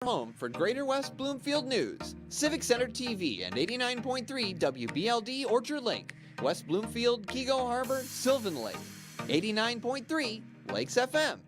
Home for Greater West Bloomfield News, Civic Center TV and 89.3 WBLD Orchard Lake, West Bloomfield, Kego Harbor, Sylvan Lake, 89.3 Lakes FM.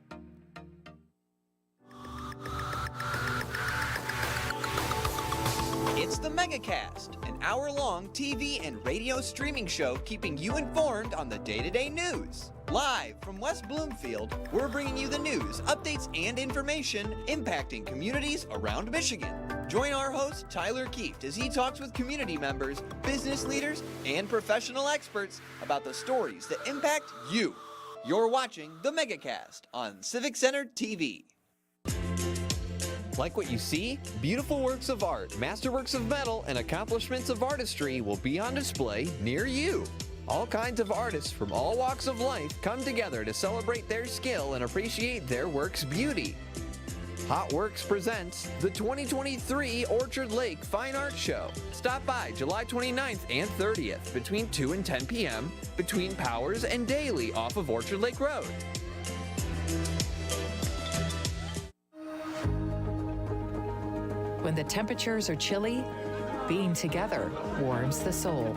It's the Megacast, an hour-long TV and radio streaming show keeping you informed on the day-to-day news. Live from West Bloomfield, we're bringing you the news, updates, and information impacting communities around Michigan. Join our host, Tyler Kieft, as he talks with community members, business leaders, and professional experts about the stories that impact you. You're watching the Megacast on Civic Center TV. Like what you see? Beautiful works of art, masterworks of metal, and accomplishments of artistry will be on display near you. All kinds of artists from all walks of life come together to celebrate their skill and appreciate their work's beauty. Hot Works presents the 2023 Orchard Lake Fine Art Show. Stop by July 29th and 30th between 2 and 10 p.m. between Powers and Daly off of Orchard Lake Road. When the temperatures are chilly, being together warms the soul.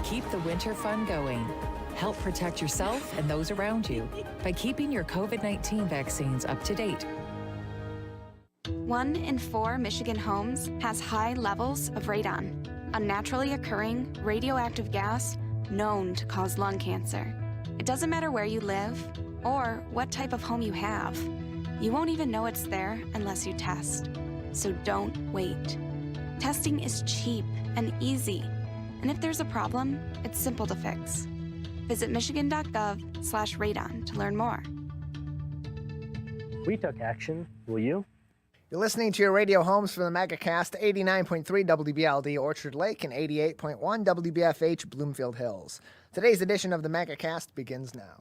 Keep the winter fun going. Help protect yourself and those around you by keeping your COVID-19 vaccines up to date. 1 in 4 Michigan homes has high levels of radon, a naturally occurring radioactive gas known to cause lung cancer. It doesn't matter where you live or what type of home you have. You won't even know it's there unless you test. So don't wait. Testing is cheap and easy. And if there's a problem, it's simple to fix. Visit michigan.gov/radon to learn more. We took action. Will you? You're listening to your radio homes for the Megacast, 89.3 WBLD Orchard Lake and 88.1 WBFH Bloomfield Hills. Today's edition of the Megacast begins now.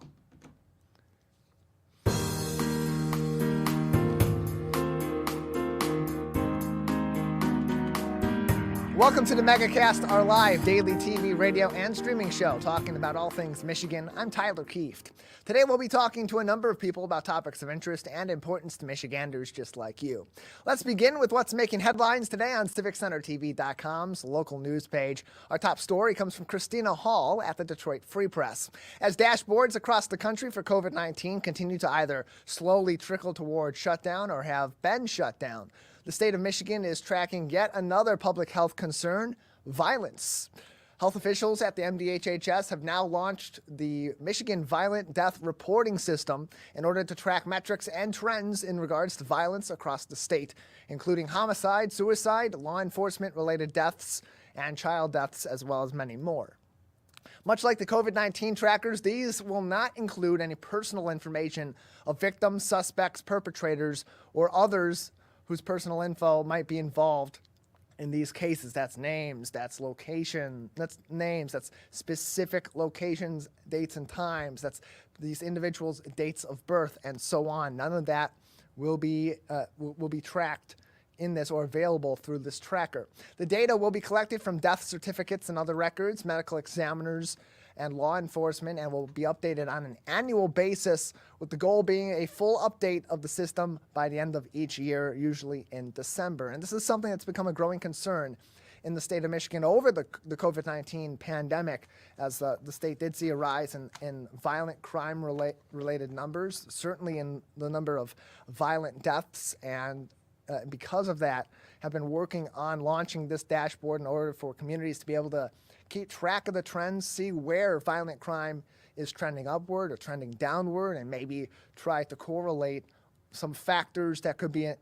Welcome to the Megacast, our live daily TV, radio, and streaming show talking about all things Michigan. I'm Tyler Kieft. Today we'll be talking to a number of people about topics of interest and importance to Michiganders just like you. Let's begin with what's making headlines today on CivicCenterTV.com's local news page. Our top story comes from Christina Hall at the Detroit Free Press. As dashboards across the country for COVID-19 continue to either slowly trickle toward shutdown or have been shut down, the state of Michigan is tracking yet another public health concern, violence. Health officials at the MDHHS have now launched the Michigan Violent Death Reporting System in order to track metrics and trends in regards to violence across the state, including homicide, suicide, law enforcement-related deaths, and child deaths, as well as many more. Much like the COVID-19 trackers, these will not include any personal information of victims, suspects, perpetrators, or others whose personal info might be involved in these cases. That's names, that's location, that's names, that's specific locations, dates and times, that's these individuals' dates of birth, and so on. None of that will be tracked in this or available through this tracker. The data will be collected from death certificates and other records, medical examiners, and law enforcement, and will be updated on an annual basis, with the goal being a full update of the system by the end of each year, usually in December. And this is something that's become a growing concern in the state of Michigan over the COVID-19 pandemic, as the state did see a rise in violent crime related numbers, certainly in the number of violent deaths, and because of that, have been working on launching this dashboard in order for communities to be able to keep track of the trends, see where violent crime is trending upward or trending downward, and maybe try to correlate some factors that could be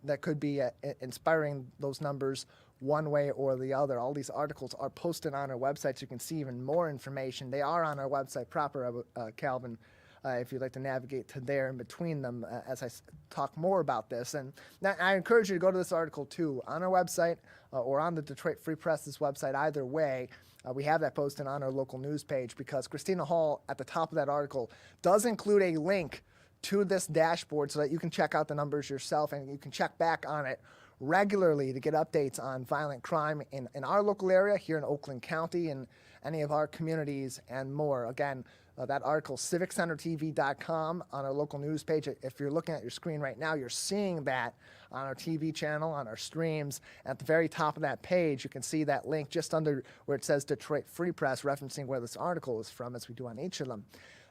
inspiring those numbers one way or the other. All these articles are posted on our website, so you can see even more information. They are on our website proper, Calvin, if you'd like to navigate to there in between them as I talk more about this. And I encourage you to go to this article too on our website or on the Detroit Free Press's website. Either way, we have that posted on our local news page, because Christina Hall at the top of that article does include a link to this dashboard so that you can check out the numbers yourself and you can check back on it regularly to get updates on violent crime in our local area, here in Oakland County, and any of our communities and more. Again, that article, civiccentertv.com, on our local news page. If you're looking at your screen right now, you're seeing that on our TV channel, on our streams. At the very top of that page, you can see that link just under where it says Detroit Free Press, referencing where this article is from, as we do on each of them.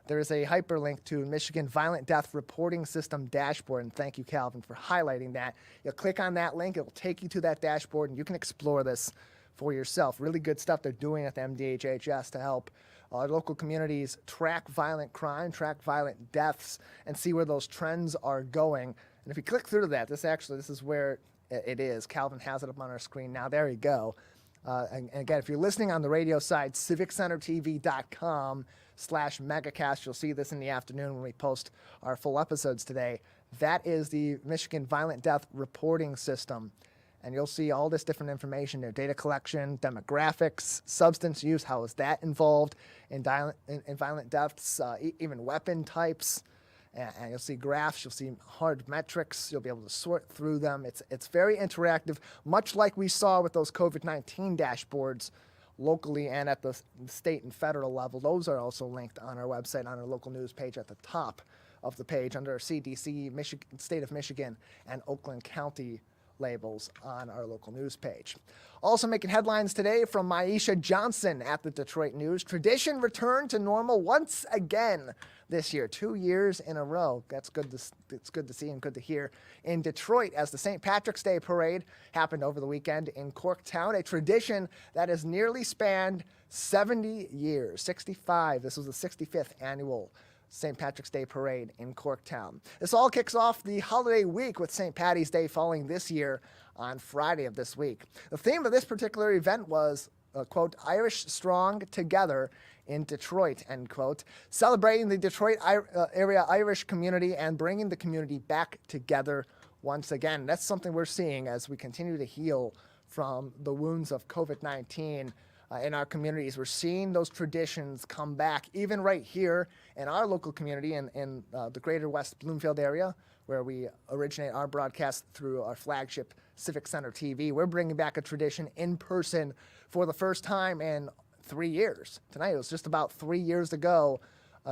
There is a hyperlink to Michigan Violent Death Reporting System dashboard, and thank you, Calvin, for highlighting that. You'll click on that link, it'll take you to that dashboard, and you can explore this for yourself. Really good stuff they're doing at the MDHHS to help our local communities track violent crime, track violent deaths, and see where those trends are going. And if you click through to that, this is where it is. Calvin has it up on our screen now. There you go. And again, if you're listening on the radio side, civiccentertv.com/megacast, you'll see this in the afternoon when we post our full episodes today. That is the Michigan Violent Death Reporting System. And you'll see all this different information there: data collection, demographics, substance use, how is that involved in violent deaths, even weapon types. And you'll see graphs, you'll see hard metrics, you'll be able to sort through them. It's very interactive, much like we saw with those COVID-19 dashboards locally and at the state and federal level. Those are also linked on our website, on our local news page at the top of the page under our CDC, Michigan, State of Michigan, and Oakland County labels on our local news page. Also making headlines today from Maisha Johnson at the Detroit News. Tradition returned to normal once again this year, 2 years in a row. It's good to see and good to hear in Detroit, as the St. Patrick's Day Parade happened over the weekend in Corktown, a tradition that has nearly spanned 70 years, 65. This was the 65th annual St. Patrick's Day Parade in Corktown. This all kicks off the holiday week with St. Patty's Day falling this year on Friday of this week. The theme of this particular event was, quote, Irish Strong Together in Detroit, end quote, celebrating the Detroit area Irish community and bringing the community back together once again. That's something we're seeing as we continue to heal from the wounds of COVID-19 in our communities. We're seeing those traditions come back, even right here in our local community in the greater West Bloomfield area, where we originate our broadcast through our flagship Civic Center TV. We're bringing back a tradition in person for the first time in 3 years. Tonight, it was just about 3 years ago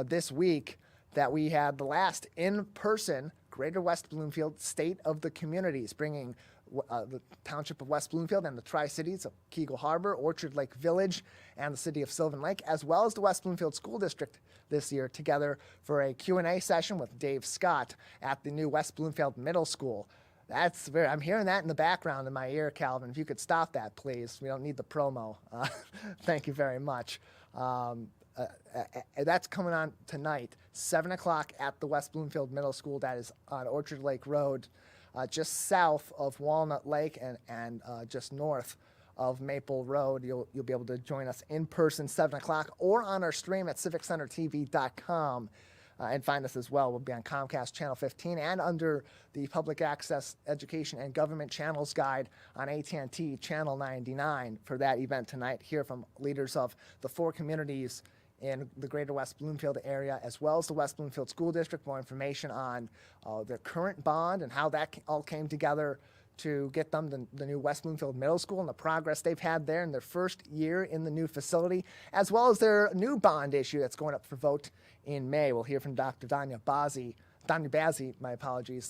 this week that we had the last in-person Greater West Bloomfield State of the Communities, bringing the Township of West Bloomfield and the Tri-Cities of Keagle Harbor, Orchard Lake Village, and the City of Sylvan Lake, as well as the West Bloomfield School District this year, together for a Q&A session with Dave Scott at the new West Bloomfield Middle School. I'm hearing that in the background in my ear, Calvin. If you could stop that, please. We don't need the promo. Thank you very much. That's coming on tonight, 7 o'clock at the West Bloomfield Middle School. That is on Orchard Lake Road, just south of Walnut Lake and just north of Maple Road. You'll be able to join us in person, 7 o'clock, or on our stream at civiccentertv.com. And find us as well. We'll be on Comcast Channel 15 and under the Public Access Education and Government Channels Guide on AT&T Channel 99 for that event tonight. Hear from leaders of the 4 communities in the greater West Bloomfield area, as well as the West Bloomfield School District. More information on their current bond and how that all came together to get them the new West Bloomfield Middle School and the progress they've had there in their first year in the new facility, as well as their new bond issue that's going up for vote in May. We'll hear from Dr. Danya Bazzi,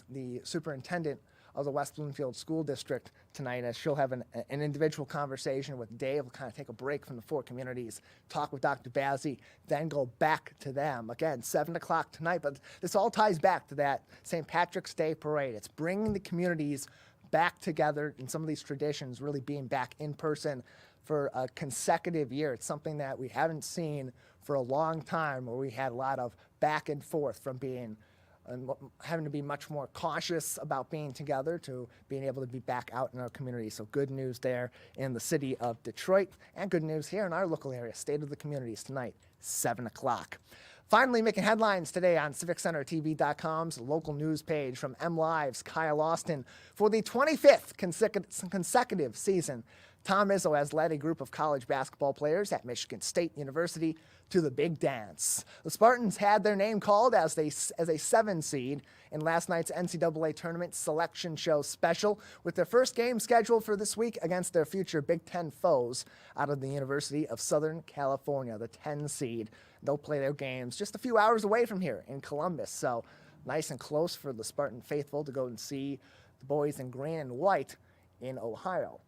the superintendent of the West Bloomfield School District tonight, as she'll have an individual conversation with Dave. We'll kind of take a break from the 4 communities, talk with Dr. Bazzi, then go back to them. Again, 7 o'clock tonight, but this all ties back to that St. Patrick's Day Parade. It's bringing the communities back together and some of these traditions really being back in person for a consecutive year. It's something that we haven't seen for a long time, where we had a lot of back and forth from having to be much more cautious about being together to being able to be back out in our community. So good news there in the city of Detroit, and good news here in our local area. State of the Communities tonight, 7 o'clock. Finally, making headlines today on CivicCenterTV.com's local news page from MLive's Kyle Austin. For the 25th consecutive season, Tom Izzo has led a group of college basketball players at Michigan State University to the big dance. The Spartans had their name called as a 7 seed in last night's NCAA tournament selection show special, with their first game scheduled for this week against their future Big Ten foes out of the University of Southern California, the 10 seed. They'll play their games just a few hours away from here in Columbus, so nice and close for the Spartan faithful to go and see the boys in green and white in Ohio.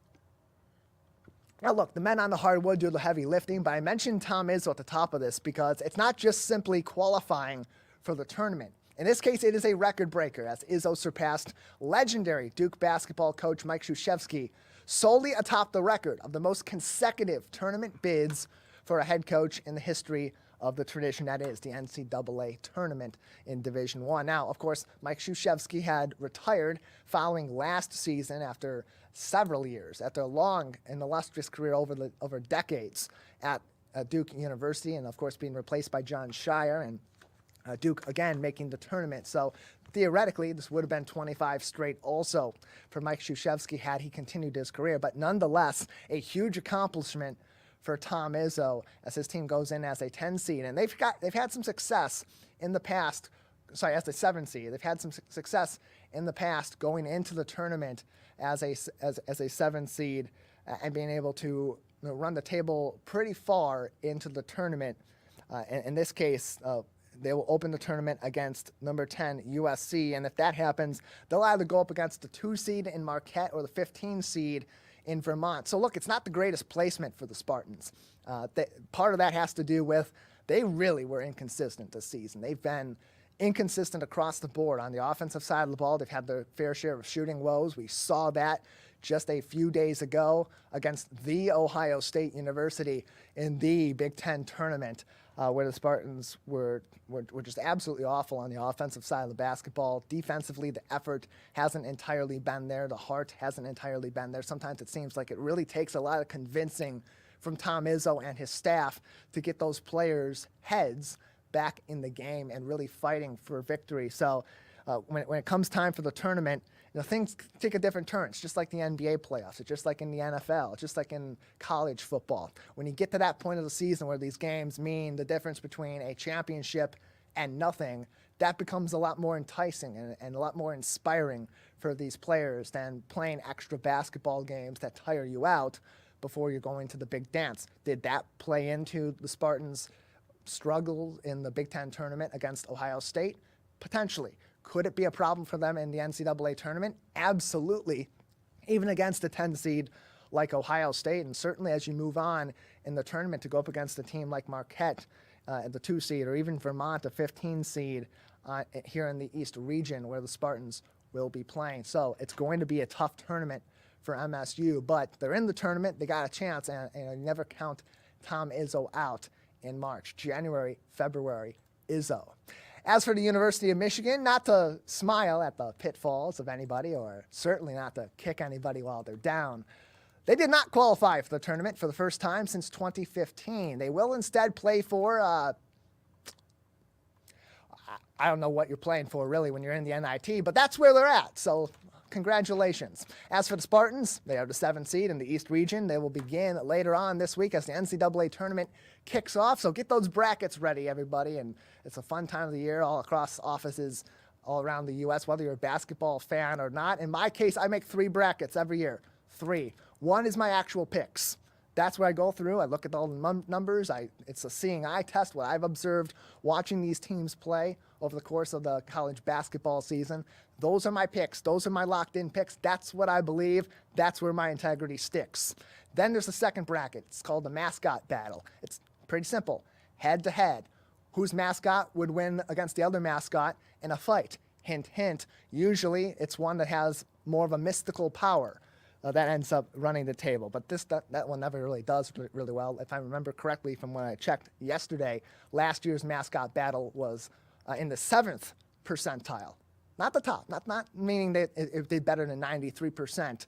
Now look, the men on the hardwood do the heavy lifting, but I mentioned Tom Izzo at the top of this because it's not just simply qualifying for the tournament. In this case, it is a record breaker, as Izzo surpassed legendary Duke basketball coach Mike Krzyzewski solely atop the record of the most consecutive tournament bids for a head coach in the history of the tradition that is the NCAA tournament in Division I. Now, of course, Mike Krzyzewski had retired following last season after several years, after a long and illustrious career over decades at Duke University, and of course being replaced by John Shire, and Duke again making the tournament. So theoretically, this would have been 25 straight also for Mike Krzyzewski had he continued his career, but nonetheless, a huge accomplishment for Tom Izzo as his team goes in as a 10 seed. And they've had some success in the past, as a 7 seed. They've had some success in the past going into the tournament as a 7 seed and being able to run the table pretty far into the tournament. In this case, they will open the tournament against number 10 USC, and if that happens, they'll either go up against the 2 seed in Marquette or the 15 seed in Vermont. So look, it's not the greatest placement for the Spartans. Part of that has to do with they really were inconsistent this season. They've been inconsistent across the board. On the offensive side of the ball, they've had their fair share of shooting woes. We saw that just a few days ago against the Ohio State University in the Big Ten tournament, where the Spartans were just absolutely awful on the offensive side of the basketball. Defensively, the effort hasn't entirely been there. The heart hasn't entirely been there. Sometimes it seems like it really takes a lot of convincing from Tom Izzo and his staff to get those players' heads back in the game and really fighting for victory. So when it comes time for the tournament, things take a different turn. It's just like the NBA playoffs. It's just like in the NFL. It's just like in college football. When you get to that point of the season where these games mean the difference between a championship and nothing, that becomes a lot more enticing and a lot more inspiring for these players than playing extra basketball games that tire you out before you're going to the big dance. Did that play into the Spartans' struggle in the Big Ten tournament against Ohio State? Potentially. Could it be a problem for them in the NCAA tournament? Absolutely, even against a 10 seed like Ohio State. And certainly as you move on in the tournament to go up against a team like Marquette, the 2 seed, or even Vermont, a 15 seed here in the East region where the Spartans will be playing. So it's going to be a tough tournament for MSU, but they're in the tournament. They got a chance, and never count Tom Izzo out in March. January, February, Izzo. As for the University of Michigan, not to smile at the pitfalls of anybody, or certainly not to kick anybody while they're down, they did not qualify for the tournament for the first time since 2015. They will instead play for, I don't know what you're playing for really when you're in the NIT, but that's where they're at, so congratulations. As for the Spartans, they are the 7th seed in the East region. They will begin later on this week as the NCAA tournament kicks off. So get those brackets ready, everybody. And it's a fun time of the year all across offices all around the U.S., whether you're a basketball fan or not. In my case, I make 3 brackets every year. 3. 1 is my actual picks. That's where I go through. I look at all the numbers. It's a seeing eye test, what I've observed watching these teams play over the course of the college basketball season. Those are my picks. Those are my locked-in picks. That's what I believe. That's where my integrity sticks. Then there's the second bracket. It's called the mascot battle. It's pretty simple. Head-to-head. Whose mascot would win against the other mascot in a fight? Hint, hint. Usually it's one that has more of a mystical power. That ends up running the table. But that one never really does really well. If I remember correctly from when I checked yesterday, last year's mascot battle was in the 7th percentile. Not the top, not meaning that it did better than 93%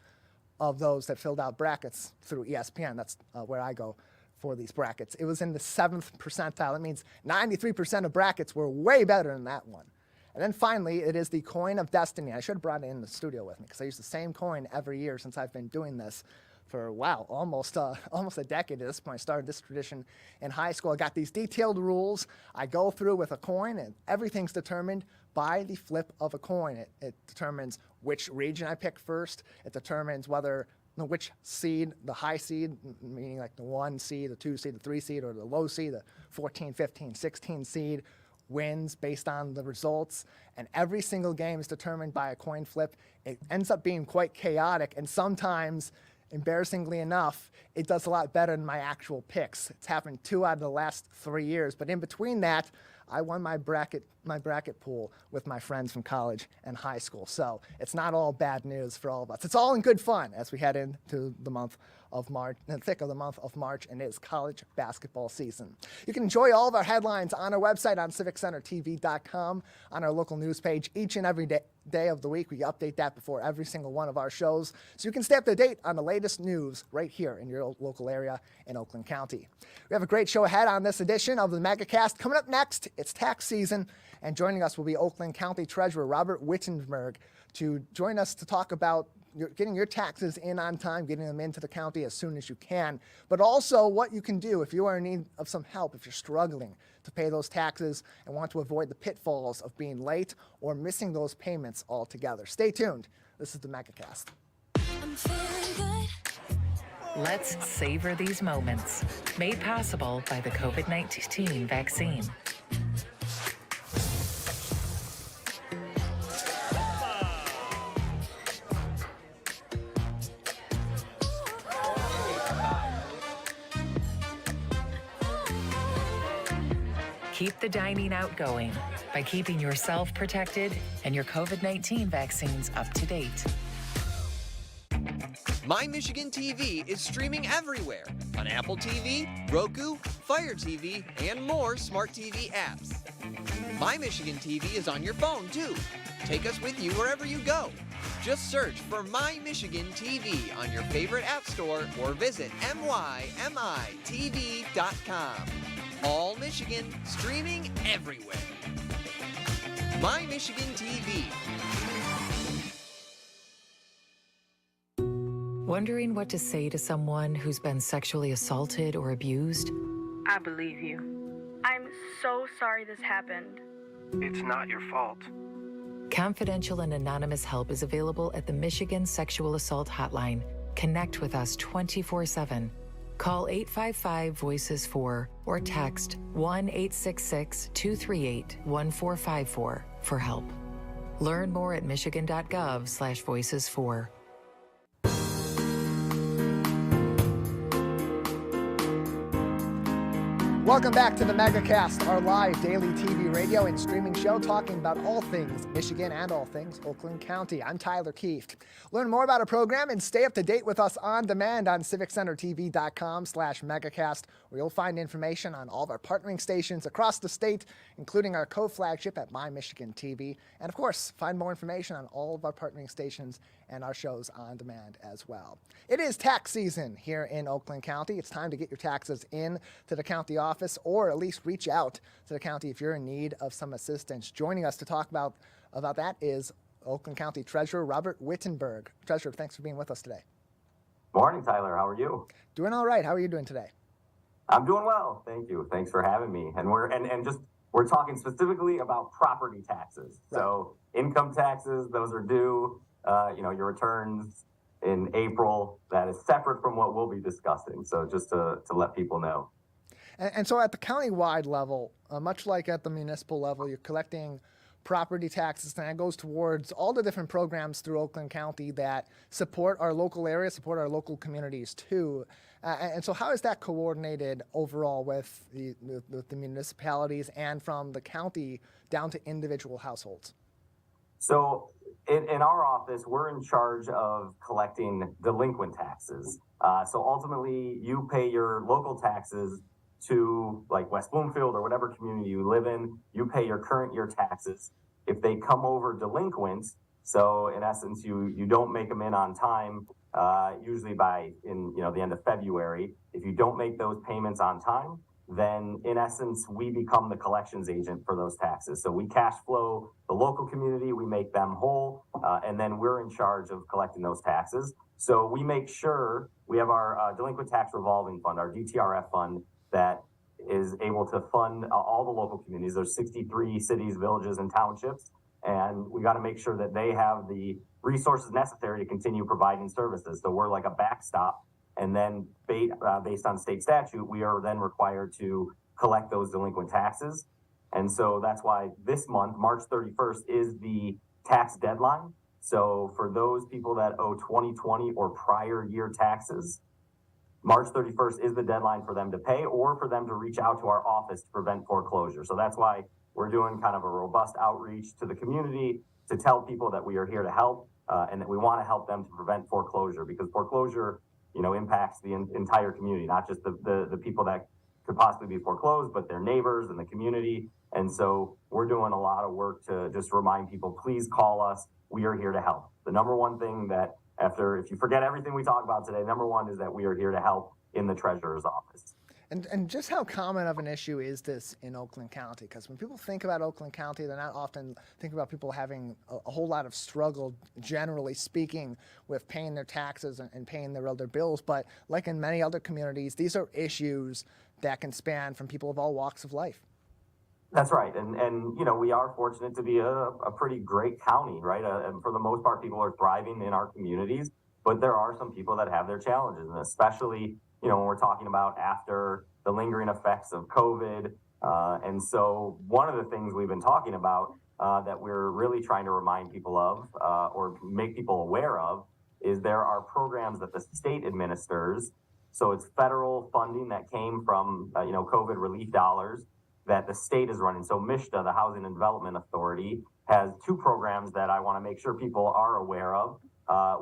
of those that filled out brackets through ESPN. That's where I go for these brackets. It was in the 7th percentile. That means 93% of brackets were way better than that one. And then finally, it is the coin of destiny. I should have brought it in the studio with me because I use the same coin every year since I've been doing this. for wow, almost a decade at this point. I started this tradition in high school. I got these detailed rules. I go through with a coin, and everything's determined by the flip of a coin. It determines which region I pick first. It determines which seed, the high seed, meaning like the 1 seed, the 2 seed, the 3 seed, or the low seed, the 14, 15, 16 seed wins based on the results. And every single game is determined by a coin flip. It ends up being quite chaotic, and sometimes, embarrassingly enough, it does a lot better than my actual picks. It's happened 2 out of the last 3 years, but in between that, I won my bracket pool with my friends from college and high school. So it's not all bad news for all of us. It's all in good fun as we head into the month of March, in the thick of the month of March, and it is college basketball season. You can enjoy all of our headlines on our website on civiccentertv.com, on our local news page each and every day of the week. We update that before every single one of our shows, so you can stay up to date on the latest news right here in your local area in Oakland County. We have a great show ahead on this edition of the Megacast. Coming up next, it's tax season, and joining us will be Oakland County Treasurer Robert Wittenberg to join us to talk about getting your taxes in on time, getting them into the county as soon as you can, but also what you can do if you are in need of some help, if you're struggling to pay those taxes and want to avoid the pitfalls of being late or missing those payments altogether. Stay tuned. This is the Megacast. Let's savor these moments. Made possible by the COVID-19 vaccine. Keep the dining out going by keeping yourself protected and your COVID-19 vaccines up to date. My Michigan TV is streaming everywhere on Apple TV, Roku, Fire TV, and more smart TV apps. My Michigan TV is on your phone too. Take us with you wherever you go. Just search for My Michigan TV on your favorite app store or visit mymitv.com. All Michigan, streaming everywhere. My Michigan TV. Wondering what to say to someone who's been sexually assaulted or abused? I believe you. I'm so sorry this happened. It's not your fault. Confidential and anonymous help is available at the Michigan Sexual Assault Hotline. Connect with us 24/7. Call 855-VOICES-4 or text 1-866-238-1454 for help. Learn more at michigan.gov/voices4. Welcome back to the Megacast, our live daily TV, radio, and streaming show talking about all things Michigan and all things Oakland County. I'm Tyler Kieft. Learn more about our program and stay up to date with us on demand on civiccentertv.com/Megacast, where you'll find information on all of our partnering stations across the state, including our co-flagship at My Michigan TV. And of course, find more information on all of our partnering stations and our shows on demand as well. It is tax season here in Oakland County. It's time to get your taxes in to the county office, or at least reach out to the county if you're in need of some assistance. Joining us to talk about that is Oakland County Treasurer Robert Wittenberg. Treasurer, thanks for being with us today. Morning, Tyler. How are you? Doing all right. How are you doing today? I'm doing well. Thank you. Thanks for having me. And we're talking specifically about property taxes. Right. So income taxes, those are due. Your returns in April. That is separate from what we'll be discussing. So just to let people know. And so at the county-wide level, much like at the municipal level, you're collecting property taxes, and that goes towards all the different programs through Oakland County that support our local area, support our local communities too. And so how is that coordinated overall with the municipalities and from the county down to individual households? So in our office, we're in charge of collecting delinquent taxes. So ultimately, you pay your local taxes to like West Bloomfield or whatever community you live in. You pay your current year taxes. If they come over delinquent, so in essence, you don't make them in on time, usually by the end of February. If you don't make those payments on time, then in essence, we become the collections agent for those taxes. So we cash flow the local community, we make them whole, and then we're in charge of collecting those taxes. So we make sure we have our delinquent tax revolving fund, our DTRF fund, that is able to fund all the local communities. There's 63 cities, villages, and townships, and we got to make sure that they have the resources necessary to continue providing services. So we're like a backstop. And then based on state statute, we are then required to collect those delinquent taxes. And so that's why this month, March 31st, is the tax deadline. So for those people that owe 2020 or prior year taxes, March 31st is the deadline for them to pay or for them to reach out to our office to prevent foreclosure. So that's why we're doing kind of a robust outreach to the community to tell people that we are here to help and that we want to help them to prevent foreclosure, because foreclosure impacts the entire community, not just the people that could possibly be foreclosed, but their neighbors and the community. And so we're doing a lot of work to just remind people, please call us. We are here to help. The number one thing that if you forget everything we talk about today, number one is that we are here to help in the treasurer's office. And just how common of an issue is this in Oakland County? Because when people think about Oakland County, they're not often thinking about people having a whole lot of struggle, generally speaking, with paying their taxes and paying their other bills. But like in many other communities, these are issues that can span from people of all walks of life. That's right. And we are fortunate to be a pretty great county, right? And for the most part, people are thriving in our communities, but there are some people that have their challenges, and especially when we're talking about after the lingering effects of COVID. And so one of the things we've been talking about that we're really trying to remind people of or make people aware of is there are programs that the state administers. So it's federal funding that came from, COVID relief dollars that the state is running. So MISHDA, the Housing and Development Authority, has two programs that I want to make sure people are aware of.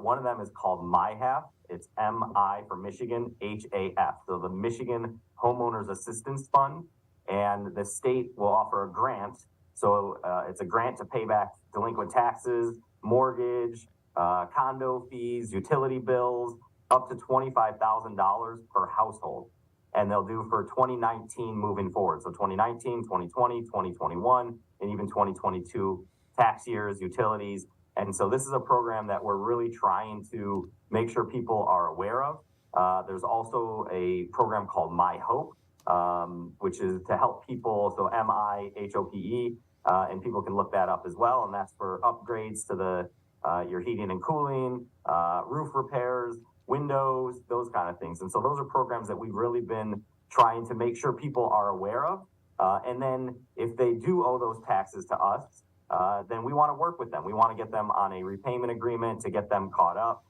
One of them is called MIHAF. It's MI for Michigan, HAF. So the Michigan Homeowners Assistance Fund, and the state will offer a grant. So it's a grant to pay back delinquent taxes, mortgage, condo fees, utility bills, up to $25,000 per household. And they'll do for 2019 moving forward. So 2019, 2020, 2021, and even 2022 tax years, utilities. And so this is a program that we're really trying to make sure people are aware of. There's also a program called My Hope, which is to help people. So MIHOPE, and people can look that up as well. And that's for upgrades to your heating and cooling, roof repairs, windows, those kind of things. And so those are programs that we've really been trying to make sure people are aware of. And then if they do owe those taxes to us, then we want to work with them. We want to get them on a repayment agreement to get them caught up,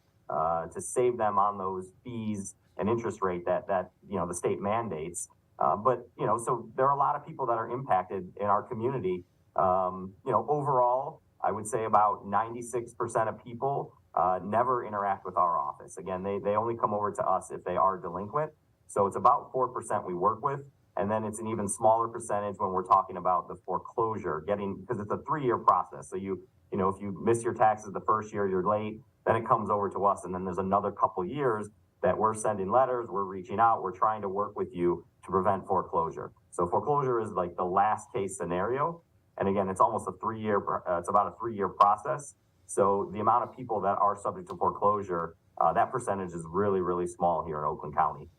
to save them on those fees and interest rate that the state mandates. But so there are a lot of people that are impacted in our community. Overall, I would say about 96% of people never interact with our office. Again, they only come over to us if they are delinquent. So it's about 4% we work with. And then it's an even smaller percentage when we're talking about the foreclosure, because it's a 3-year process. So if you miss your taxes the first year, you're late, then it comes over to us. And then there's another couple years that we're sending letters, we're reaching out, we're trying to work with you to prevent foreclosure. So foreclosure is like the last case scenario. And again, it's almost it's about a 3-year process. So the amount of people that are subject to foreclosure, that percentage is really, really small here in Oakland County.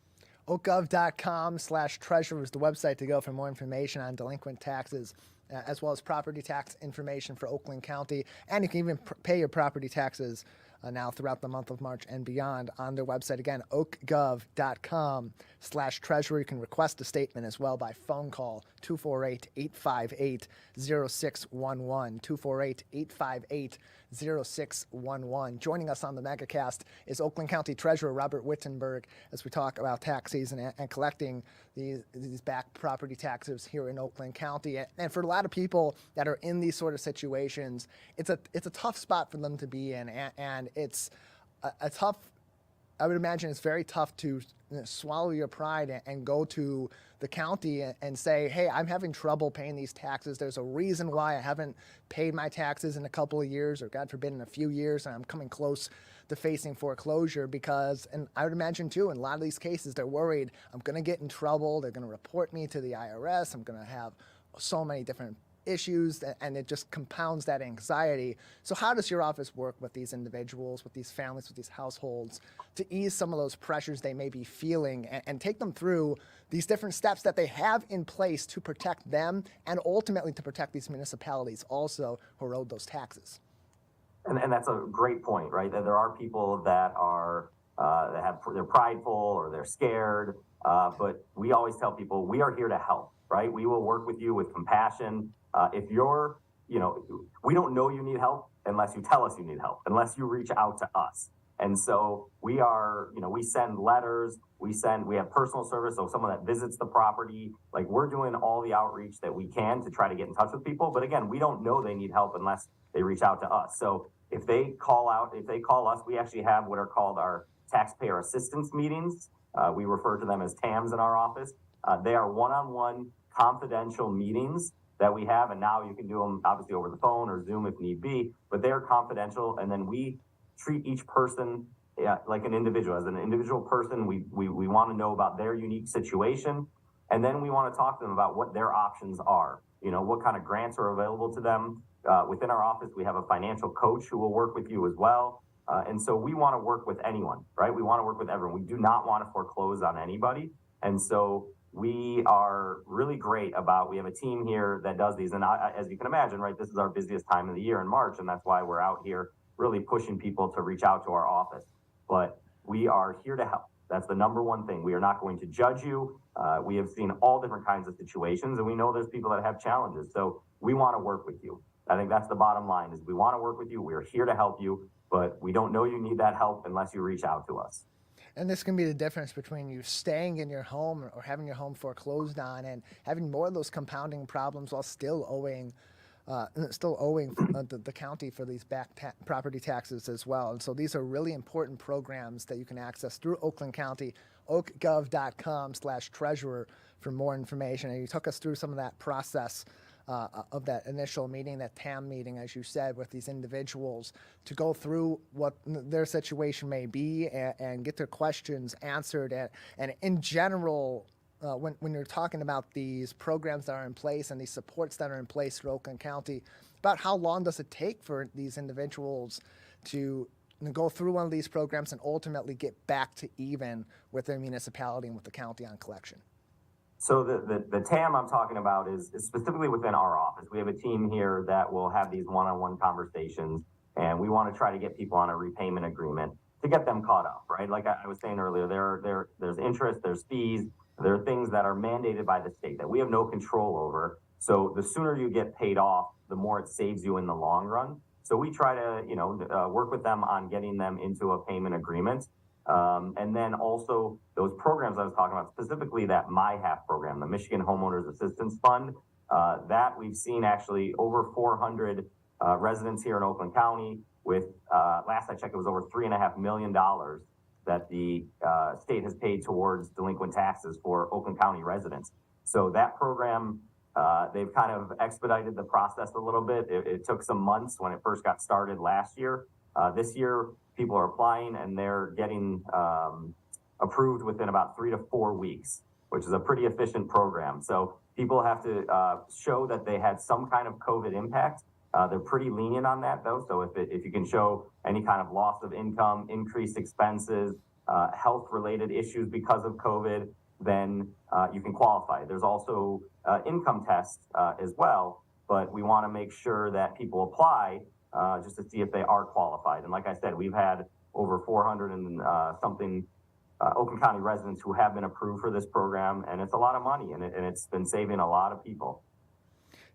Oakgov.com/treasurer is the website to go for more information on delinquent taxes, as well as property tax information for Oakland County. And you can even pay your property taxes now throughout the month of March and beyond on their website. Again, oakgov.com/treasurer. You can request a statement as well by phone call, 248-858-0611, 248-858-0611. Joining us on the Megacast is Oakland County Treasurer Robert Wittenberg as we talk about tax season and collecting these back property taxes here in Oakland County. And for a lot of people that are in these sort of situations, it's a tough spot for them to be in, and it's a tough. I would imagine it's very tough to swallow your pride and go to the county and say, hey, I'm having trouble paying these taxes. There's a reason why I haven't paid my taxes in a couple of years, or God forbid in a few years, and I'm coming close to facing foreclosure because, and I would imagine too, in a lot of these cases, they're worried, I'm going to get in trouble, they're going to report me to the IRS, I'm going to have so many different issues, and it just compounds that anxiety. So how does your office work with these individuals, with these families, with these households to ease some of those pressures they may be feeling and take them through these different steps that they have in place to protect them and ultimately to protect these municipalities also who are owed those taxes? And that's a great point, right? That there are people that are they're prideful or they're scared, but we always tell people we are here to help, right? We will work with you with compassion. If you're, we don't know you need help unless you tell us you need help, unless you reach out to us. And so we are, we send letters, we have personal service. So someone that visits the property, like we're doing all the outreach that we can to try to get in touch with people. But again, we don't know they need help unless they reach out to us. So if they call us, we actually have what are called our taxpayer assistance meetings. We refer to them as TAMs in our office. They are one-on-one confidential meetings that we have, and now you can do them obviously over the phone or Zoom if need be, but they're confidential, and then we treat each person like an individual. As an individual person, we want to know about their unique situation, and then we want to talk to them about what their options are, what kind of grants are available to them. Within our office, we have a financial coach who will work with you as well, and so we want to work with anyone, right? We want to work with everyone. We do not want to foreclose on anybody, and so we are really great about, we have a team here that does these. And as you can imagine, right, this is our busiest time of the year in March. And that's why we're out here really pushing people to reach out to our office. But we are here to help. That's the number one thing. We are not going to judge you. We have seen all different kinds of situations, and we know there's people that have challenges. So we want to work with you. I think that's the bottom line, is we want to work with you. We are here to help you, but we don't know you need that help unless you reach out to us. And this can be the difference between you staying in your home or having your home foreclosed on and having more of those compounding problems while still owing the county for these property taxes as well. And so these are really important programs that you can access through Oakland County, oakgov.com/treasurer for more information. And you took us through some of that process of that initial meeting, that TAM meeting, as you said, with these individuals to go through what their situation may be and get their questions answered. And in general, when you're talking about these programs that are in place and these supports that are in place for Oakland County, about how long does it take for these individuals to go through one of these programs and ultimately get back to even with their municipality and with the county on collection? So the TAM I'm talking about is specifically within our office. We have a team here that will have these one-on-one conversations, and we want to try to get people on a repayment agreement to get them caught up, right? Like I was saying earlier, there's interest, there's fees, there are things that are mandated by the state that we have no control over. So the sooner you get paid off, the more it saves you in the long run. So we try to, work with them on getting them into a payment agreement. And then also those programs I was talking about, specifically that MyHAF program, the Michigan Homeowners Assistance Fund, that we've seen actually over 400 residents here in Oakland County with, last I checked, it was over $3.5 million that the state has paid towards delinquent taxes for Oakland County residents. So that program, they've kind of expedited the process a little bit. It took some months when it first got started last year. This year, people are applying and they're getting approved within about 3 to 4 weeks, which is a pretty efficient program. So people have to show that they had some kind of COVID impact. They're pretty lenient on that, though. So if you can show any kind of loss of income, increased expenses, health-related issues because of COVID, then you can qualify. There's also income tests as well, but we want to make sure that people apply just to see if they are qualified. And like I said, we've had over 400 and something Oakland County residents who have been approved for this program, and it's a lot of money, and it's been saving a lot of people.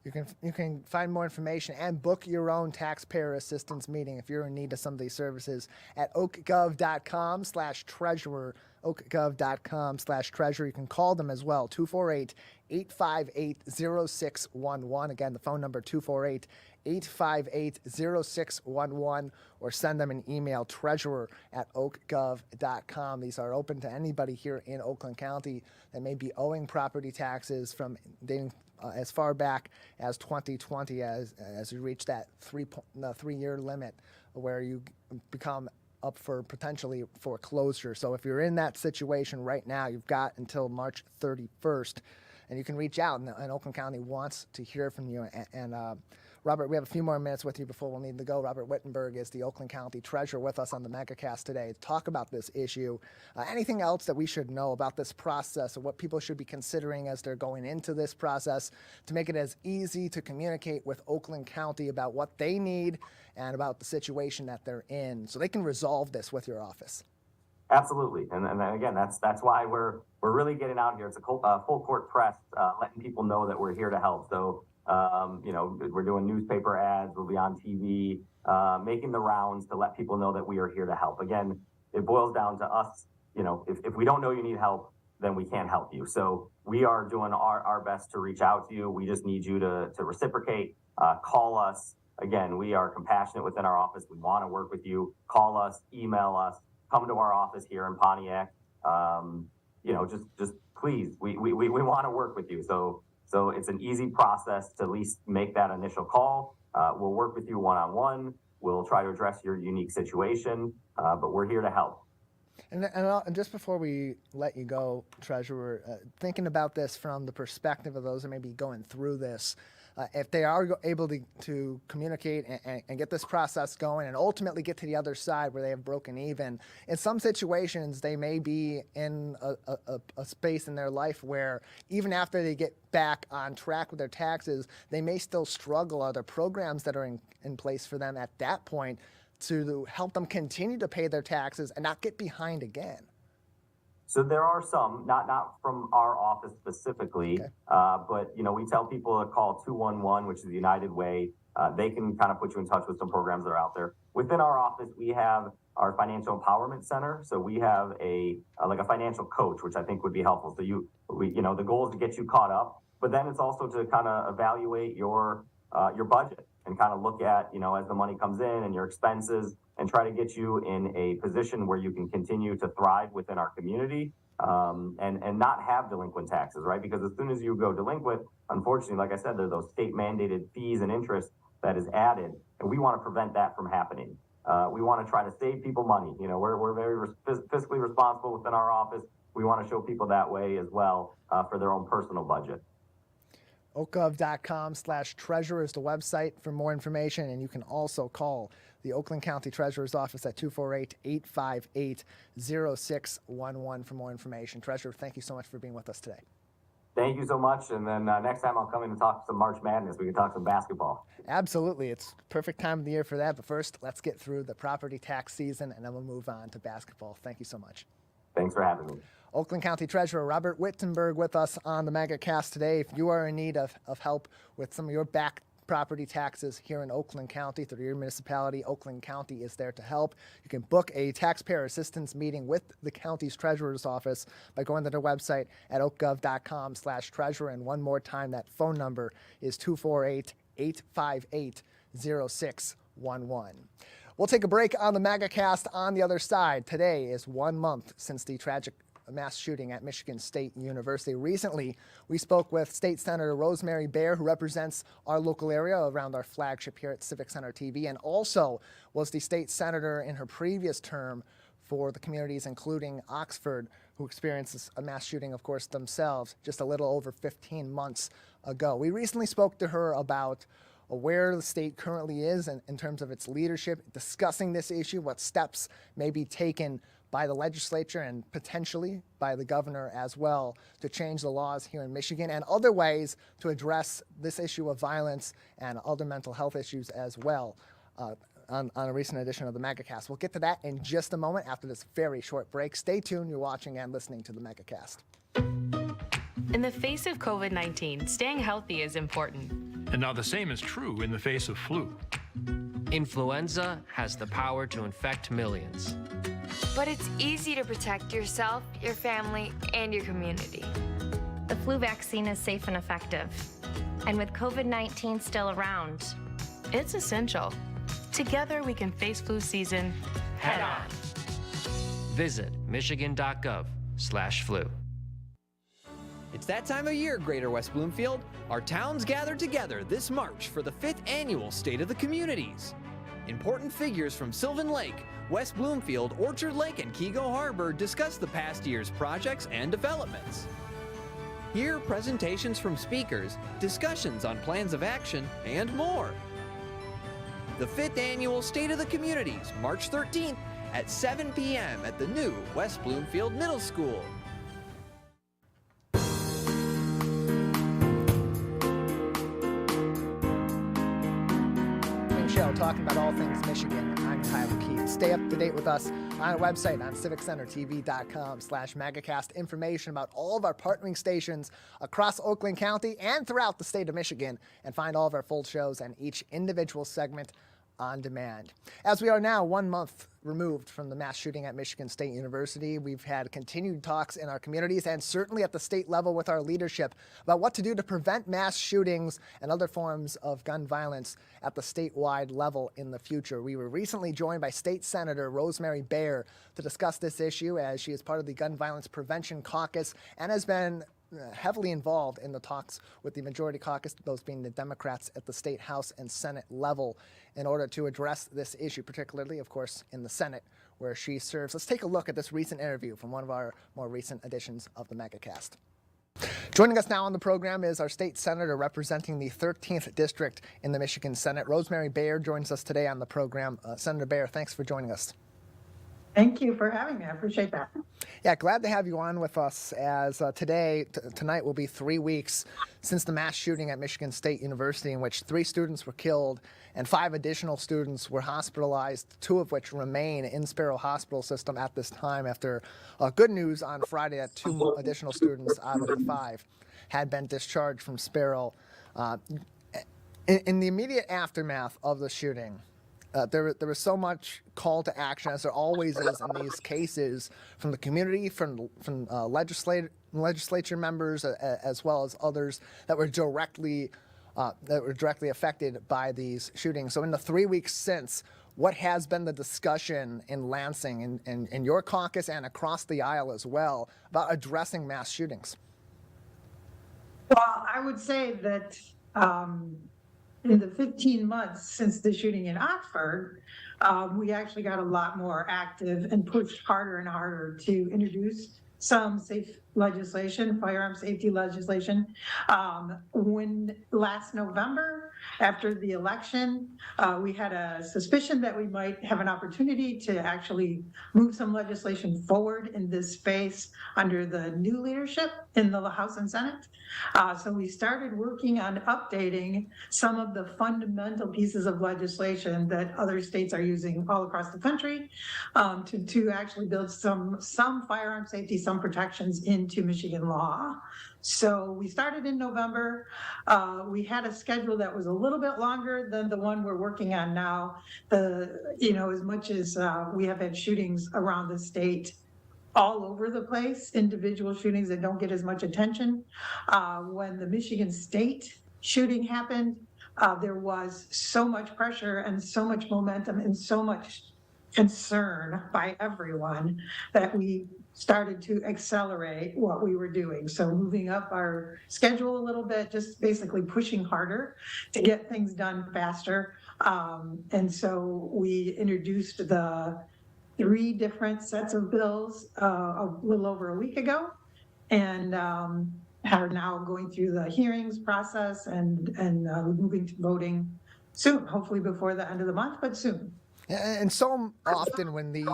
You can find more information and book your own taxpayer assistance meeting if you're in need of some of these services at oakgov.com/treasurer, oakgov.com/treasurer. You can call them as well, 248-858-0611. Again, the phone number 248-858-0611, or send them an email, treasurer@oakgov.com. These are open to anybody here in Oakland County that may be owing property taxes from dating as far back as 2020, as you reach that 3-year limit where you become up for potentially foreclosure. So if you're in that situation right now, you've got until March 31st, and you can reach out, and Oakland County wants to hear from you. And Robert, we have a few more minutes with you before we'll need to go. Robert Wittenberg is the Oakland County Treasurer with us on the Megacast today to talk about this issue. Anything else that we should know about this process, or what people should be considering as they're going into this process to make it as easy to communicate with Oakland County about what they need and about the situation that they're in, so they can resolve this with your office? Absolutely, and again, that's why we're really getting out here. It's a full court press, letting people know that we're here to help. So we're doing newspaper ads, we'll be on TV, making the rounds to let people know that we are here to help. Again, it boils down to us. If we don't know you need help, then we can't help you. So we are doing our best to reach out to you. We just need you to reciprocate, call us. Again, we are compassionate within our office. We want to work with you. Call us, email us, come to our office here in Pontiac. Just please, we want to work with you. So it's an easy process to at least make that initial call. We'll work with you one-on-one. We'll try to address your unique situation, but we're here to help. And just before we let you go, Treasurer, thinking about this from the perspective of those that may be going through this, if they are able to communicate and get this process going and ultimately get to the other side where they have broken even, in some situations they may be in a space in their life where even after they get back on track with their taxes, they may still struggle. Are there programs that are in place for them at that point to help them continue to pay their taxes and not get behind again? So there are some, not from our office specifically, okay. But we tell people to call 211, which is the United Way. They can kind of put you in touch with some programs that are out there. Within our office, we have our Financial Empowerment Center. So we have a financial coach, which I think would be helpful. So the goal is to get you caught up, but then it's also to kind of evaluate your budget and kind of look at, as the money comes in and your expenses, and try to get you in a position where you can continue to thrive within our community, and not have delinquent taxes, right? Because as soon as you go delinquent, unfortunately, like I said, there are those state mandated fees and interest that is added, and we want to prevent that from happening. We want to try to save people money. We're very fiscally responsible within our office. We want to show people that way as well, for their own personal budget. Oakgov.com/treasurer is the website for more information, and you can also call the Oakland County Treasurer's Office at 248-858-0611 for more information. Treasurer, thank you so much for being with us today. Thank you so much, and then next time I'll come in and talk some March Madness. We can talk some basketball. Absolutely. It's perfect time of the year for that, but first, let's get through the property tax season, and then we'll move on to basketball. Thank you so much. Thanks for having me. Oakland County Treasurer Robert Wittenberg with us on the Megacast today. If you are in need of help with some of your back property taxes here in Oakland County through your municipality, Oakland County is there to help. You can book a taxpayer assistance meeting with the county's treasurer's office by going to their website at oakgov.com/treasurer. And one more time, that phone number is 248-858-0611. We'll take a break on the Megacast. On the other side, today is 1 month since the tragic mass shooting at Michigan State University. Recently, we spoke with State Senator Rosemary, who represents our local area around our flagship here at Civic Center TV, and also was the state senator in her previous term for the communities, including Oxford, who experienced a mass shooting, of course, themselves just a little over 15 months ago. We recently spoke to her about where the state currently is in terms of its leadership, discussing this issue, what steps may be taken by the legislature and potentially by the governor as well to change the laws here in Michigan, and other ways to address this issue of violence and other mental health issues as well on a recent edition of the Megacast. We'll get to that in just a moment after this very short break. Stay tuned. You're watching and listening to the Megacast. In the face of COVID-19, staying healthy is important. And now the same is true in the face of flu. Influenza has the power to infect millions. But it's easy to protect yourself, your family, and your community. The flu vaccine is safe and effective. And with COVID-19 still around, it's essential. Together we can face flu season head on. Visit michigan.gov/flu. It's that time of year, Greater West Bloomfield. Our towns gather together this March for the 5th annual State of the Communities. important figures from Sylvan Lake, West Bloomfield, Orchard Lake, and Kego Harbor discuss the past year's projects and developments. Hear presentations from speakers, discussions on plans of action, and more. The 5th Annual State of the Communities, March 13th at 7 p.m. at the new West Bloomfield Middle School. Show talking about all things Michigan. I'm Tyler Kieft. Stay up to date with us on our website on civiccentertv.com/Megacast. Information about all of our partnering stations across Oakland County and throughout the state of Michigan, and find all of our full shows and each individual segment on demand. As we are now 1 month removed from the mass shooting at Michigan State University, we've had continued talks in our communities and certainly at the state level with our leadership about what to do to prevent mass shootings and other forms of gun violence at the statewide level in the future. We were recently joined by State Senator Rosemary to discuss this issue, as she is part of the Gun Violence Prevention Caucus and has been heavily involved in the talks with the Majority Caucus, those being the Democrats at the State House and Senate level, in order to address this issue, particularly, of course, in the Senate, where she serves. Let's take a look at this recent interview from one of our more recent editions of the Megacast. Joining us now on the program is our state senator representing the 13th District in the Michigan Senate. Rosemary Joins us today on the program. Senator Baer, thanks for joining us. Thank you for having me. I appreciate that. Yeah, glad to have you on with us, as tonight will be 3 weeks since the mass shooting at Michigan State University, in which 3 students were killed and 5 additional students were hospitalized, 2 of which remain in Sparrow Hospital System at this time, after good news on Friday that 2 additional students out of the 5 had been discharged from Sparrow. In the immediate aftermath of the shooting, there was so much call to action, as there always is in these cases, from the community, from legislature members, as well as others that were directly affected by these shootings. So in the 3 weeks since, what has been the discussion in Lansing, in your caucus and across the aisle as well, about addressing mass shootings? Well, I would say that in the 15 months since the shooting in Oxford, we actually got a lot more active and pushed harder and harder to introduce some firearm safety legislation. When last November, after the election, we had a suspicion that we might have an opportunity to actually move some legislation forward in this space under the new leadership in the House and Senate. So we started working on updating some of the fundamental pieces of legislation that other states are using all across the country, to actually build some firearm safety, some protections into Michigan law. So we started in November. We had a schedule that was a little bit longer than the one we're working on now. As much as we have had shootings around the state all over the place, individual shootings that don't get as much attention. When the Michigan State shooting happened, there was so much pressure and so much momentum and so much concern by everyone that we started to accelerate what we were doing. So moving up our schedule a little bit, just basically pushing harder to get things done faster. And so we introduced the 3 different sets of bills a little over a week ago, and are now going through the hearings process and moving to voting soon, hopefully before the end of the month, but soon. And so often when these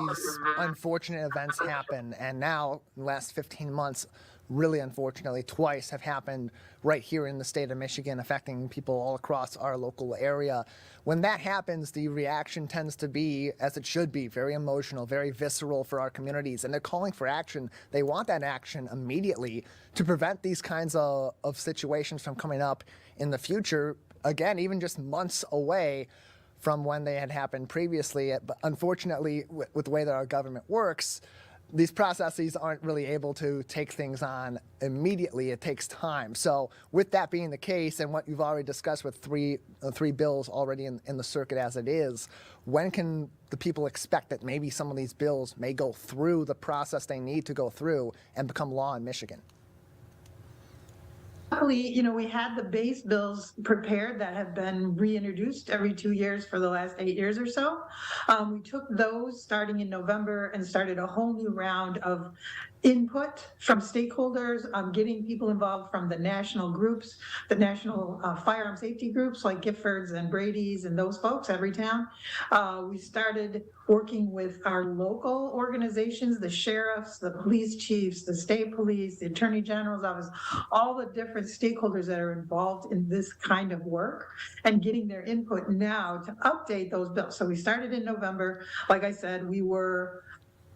unfortunate events happen, and now in the last 15 months, really unfortunately twice have happened right here in the state of Michigan, affecting people all across our local area. When that happens, the reaction tends to be, as it should be, very emotional, very visceral for our communities. And they're calling for action. They want that action immediately to prevent these kinds of situations from coming up in the future, again, even just months away from when they had happened previously. But unfortunately, with the way that our government works, these processes aren't really able to take things on immediately. It takes time. So with that being the case, and what you've already discussed with three bills already in the circuit as it is, when can the people expect that maybe some of these bills may go through the process they need to go through and become law in Michigan? Luckily, we had the base bills prepared that have been reintroduced every 2 years for the last 8 years or so. We took those starting in November and started a whole new round of input from stakeholders, getting people involved from the national groups, the national firearm safety groups like Giffords and Brady's and those folks, every town. We started working with our local organizations, the sheriffs, the police chiefs, the state police, the attorney general's office, all the different stakeholders that are involved in this kind of work, and getting their input now to update those bills. So we started in November. Like I said, we were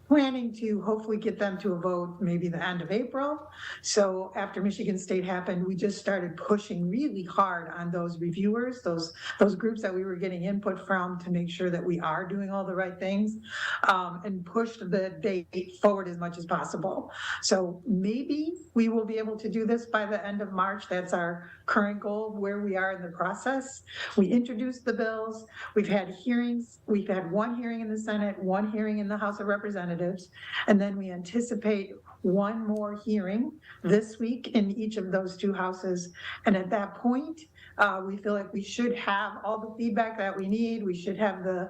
planning to hopefully get them to a vote maybe the end of April. So after Michigan State happened, we just started pushing really hard on those reviewers, those groups that we were getting input from, to make sure that we are doing all the right things, and pushed the date forward as much as possible. So maybe we will be able to do this by the end of March. That's our current goal, where we are in the process. We introduced the bills. We've had hearings. We've had one hearing in the Senate, one hearing in the House of Representatives, and then we anticipate one more hearing this week in each of those two houses. And at that point, we feel like we should have all the feedback that we need. We should have the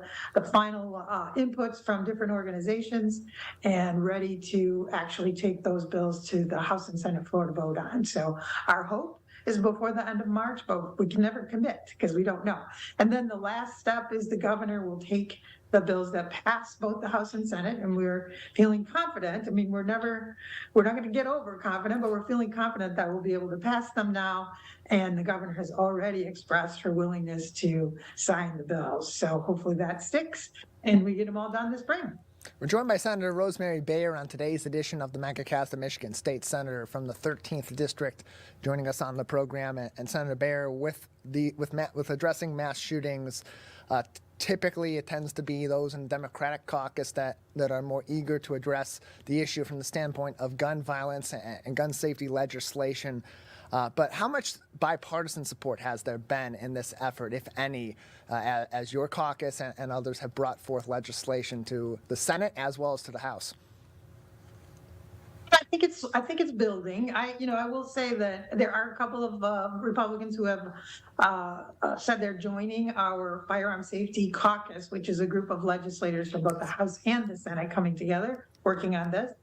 final inputs from different organizations and ready to actually take those bills to the House and Senate floor to vote on. So our hope is before the end of March, but we can never commit because we don't know. And then the last step is the governor will take the bills that pass both the House and Senate, and we're feeling confident. I mean, we're not going to get overconfident, but we're feeling confident that we'll be able to pass them now. And the governor has already expressed her willingness to sign the bills. So hopefully that sticks and we get them all done this spring. We're joined by Senator Rosemary Bayer on today's edition of the Megacast, a Michigan State Senator from the 13th District, joining us on the program. And Senator Bayer, with addressing mass shootings, typically it tends to be those in the Democratic caucus that are more eager to address the issue from the standpoint of gun violence and gun safety legislation. But how much bipartisan support has there been in this effort, if any, as your caucus and others have brought forth legislation to the Senate as well as to the House? I think it's building. I will say that there are a couple of Republicans who have said they're joining our firearm safety caucus, which is a group of legislators from both the House and the Senate coming together, working on this.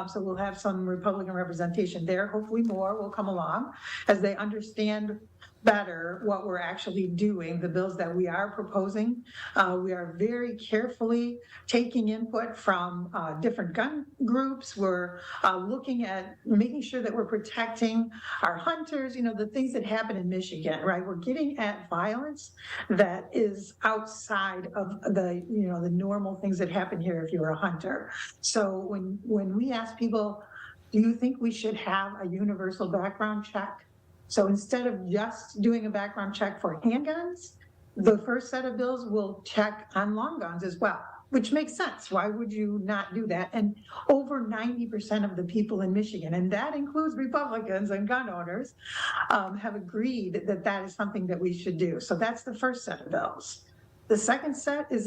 So we'll have some Republican representation there. Hopefully more will come along as they understand better what we're actually doing, the bills that we are proposing. We are very carefully taking input from different gun groups. We're looking at making sure that we're protecting our hunters, the things that happen in Michigan, right? We're getting at violence that is outside of the normal things that happen here if you're a hunter. So when we ask people, do you think we should have a universal background check? So instead of just doing a background check for handguns, the first set of bills will check on long guns as well, which makes sense. Why would you not do that? And over 90% of the people in Michigan, and that includes Republicans and gun owners, have agreed that is something that we should do. So that's the first set of bills. The second set is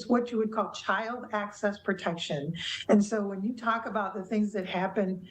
what you would call child access protection. And so when you talk about the things that happen,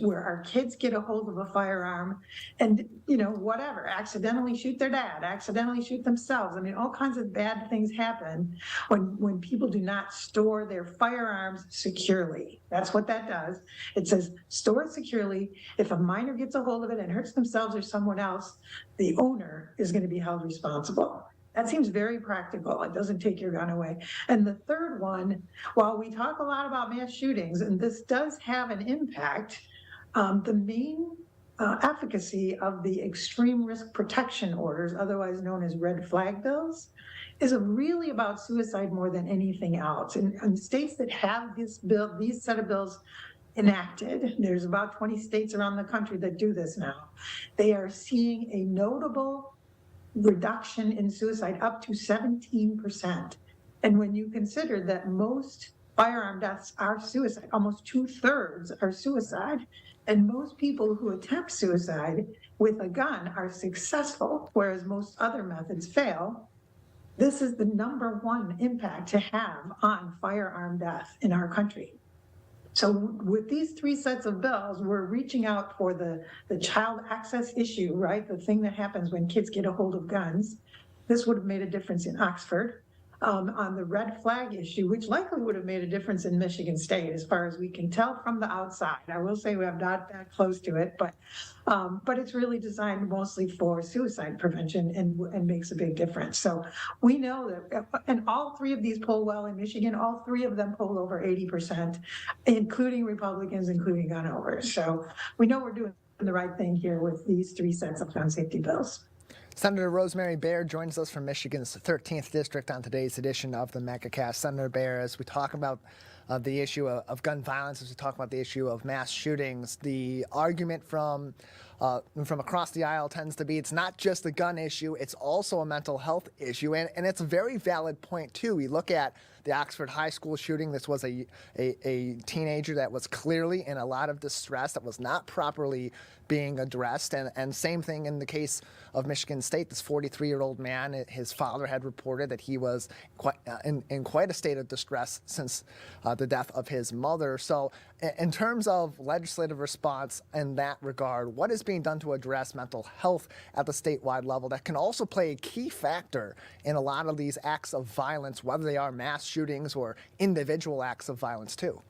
where our kids get a hold of a firearm and, whatever, accidentally shoot their dad, accidentally shoot themselves. I mean, all kinds of bad things happen when people do not store their firearms securely. That's what that does. It says store it securely. If a minor gets a hold of it and hurts themselves or someone else, the owner is going to be held responsible. That seems very practical. It doesn't take your gun away. And the third one, while we talk a lot about mass shootings, and this does have an impact, the main efficacy of the extreme risk protection orders, otherwise known as red flag bills, is really about suicide more than anything else. And states that have these set of bills enacted, there's about 20 states around the country that do this now, they are seeing a notable reduction in suicide up to 17%. And when you consider that most firearm deaths are suicide, almost 2/3 are suicide, and most people who attempt suicide with a gun are successful, whereas most other methods fail, this is the number one impact to have on firearm death in our country. So with these three sets of bills, we're reaching out for the child access issue, right? The thing that happens when kids get a hold of guns. This would have made a difference in Oxford. On the red flag issue, which likely would have made a difference in Michigan State, as far as we can tell from the outside. I will say we have not that close to it, but it's really designed mostly for suicide prevention and makes a big difference. So we know that, and all three of these poll well in Michigan, all three of them poll over 80%, including Republicans, including gun owners. So we know we're doing the right thing here with these three sets of gun safety bills. Senator Rosemary Baird joins us from Michigan's 13th District on today's edition of the Megacast. Senator Baird, as we talk about the issue of gun violence, as we talk about the issue of mass shootings, the argument from across the aisle tends to be it's not just a gun issue, it's also a mental health issue. And it's a very valid point, too. We look at the Oxford High School shooting. This was a teenager that was clearly in a lot of distress, that was not properly being addressed. And same thing in the case of Michigan State. This 43-year-old man, his father had reported that he was in quite a state of distress since the death of his mother. So in terms of legislative response in that regard, what is being done to address mental health at the statewide level that can also play a key factor in a lot of these acts of violence, whether they are mass shootings or individual acts of violence too?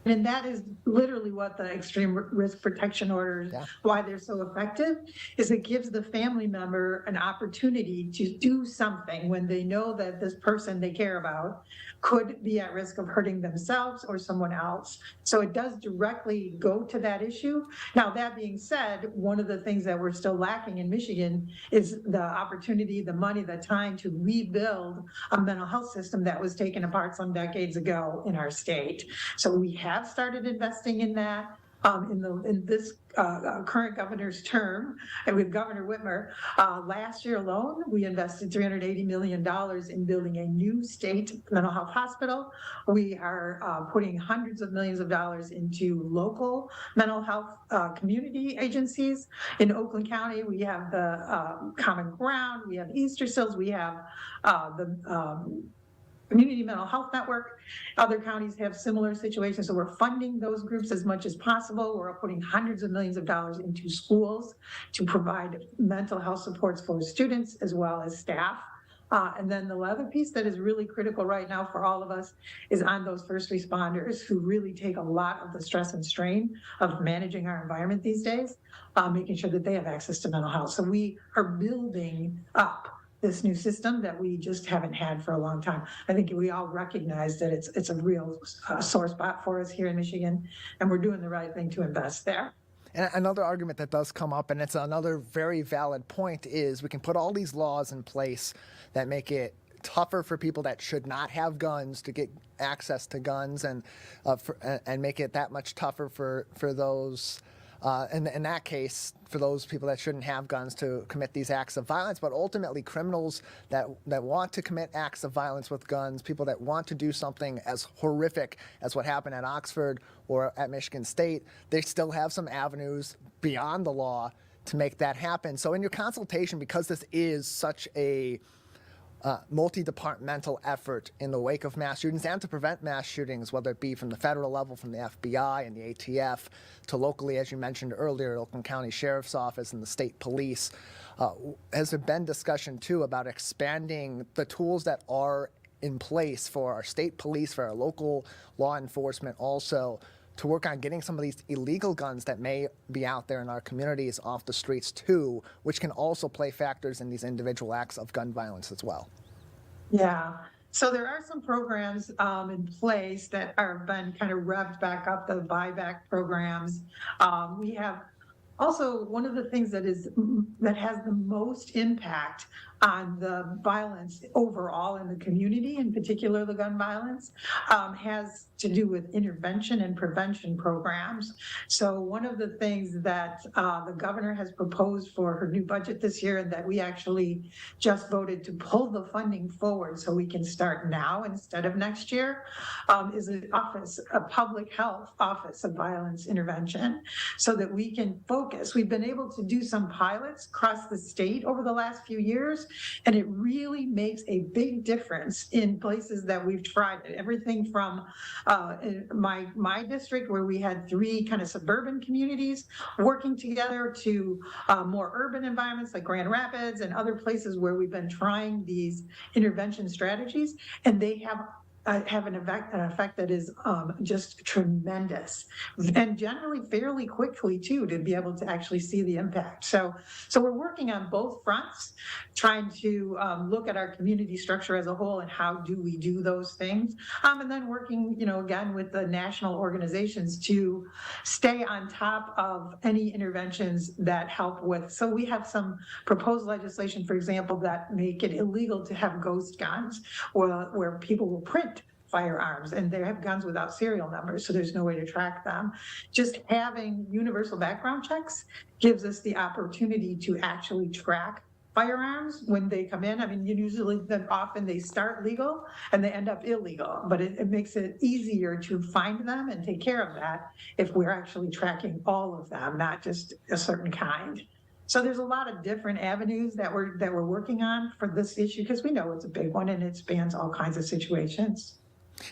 And that is literally what the extreme risk protection orders, why they're so effective, is it gives the family member an opportunity to do something when they know that this person they care about could be at risk of hurting themselves or someone else. So it does directly go to that issue. Now, that being said, one of the things that we're still lacking in Michigan is the opportunity, the money, the time to rebuild a mental health system that was taken apart some decades ago in our state. So we have started investing in that. In this current governor's term, and with Governor Whitmer, last year alone, we invested $380 million in building a new state mental health hospital. We are putting hundreds of millions of dollars into local mental health community agencies. In Oakland County, we have the Common Ground, we have Easter Seals, we have the Community Mental Health Network. Other counties have similar situations, so we're funding those groups as much as possible. We're putting hundreds of millions of dollars into schools to provide mental health supports for students as well as staff. And then the other piece that is really critical right now for all of us is on those first responders who really take a lot of the stress and strain of managing our environment these days, making sure that they have access to mental health. So we are building up this new system that we just haven't had for a long time. I think we all recognize that it's a real sore spot for us here in Michigan, and we're doing the right thing to invest there. And another argument that does come up, and it's another very valid point, is we can put all these laws in place that make it tougher for people that should not have guns to get access to guns, and make it that much tougher for those in that case, for those people that shouldn't have guns to commit these acts of violence. But ultimately, criminals that want to commit acts of violence with guns, people that want to do something as horrific as what happened at Oxford or at Michigan State, they still have some avenues beyond the law to make that happen. So in your consultation, because this is such a multi-departmental effort in the wake of mass shootings and to prevent mass shootings, whether it be from the federal level, from the FBI and the ATF, to locally, as you mentioned earlier, Oakland County Sheriff's Office and the state police. Has there been discussion, too, about expanding the tools that are in place for our state police, for our local law enforcement also, to work on getting some of these illegal guns that may be out there in our communities off the streets too, which can also play factors in these individual acts of gun violence as well? Yeah. So there are some programs in place that are been kind of revved back up, the buyback programs. We have also one of the things that has the most impact on the violence overall in the community, in particular the gun violence, has to do with intervention and prevention programs. So one of the things that the governor has proposed for her new budget this year, and that we actually just voted to pull the funding forward so we can start now instead of next year, is a public health office of violence intervention, so that we can focus focus. We've been able to do some pilots across the state over the last few years, and it really makes a big difference in places that we've tried it. Everything from in my district, where we had 3 kind of suburban communities working together, to more urban environments like Grand Rapids and other places where we've been trying these intervention strategies, and they have an effect that is just tremendous, and generally fairly quickly too, to be able to actually see the impact. So we're working on both fronts, trying to look at our community structure as a whole and how do we do those things, and then working, again, with the national organizations to stay on top of any interventions that help with. So we have some proposed legislation, for example, that make it illegal to have ghost guns, where people will print firearms and they have guns without serial numbers, so there's no way to track them. Just having universal background checks gives us the opportunity to actually track firearms when they come in. I mean, usually then often they start legal and they end up illegal, but it makes it easier to find them and take care of that if we're actually tracking all of them, not just a certain kind. So there's a lot of different avenues that we're working on for this issue, because we know it's a big one and it spans all kinds of situations.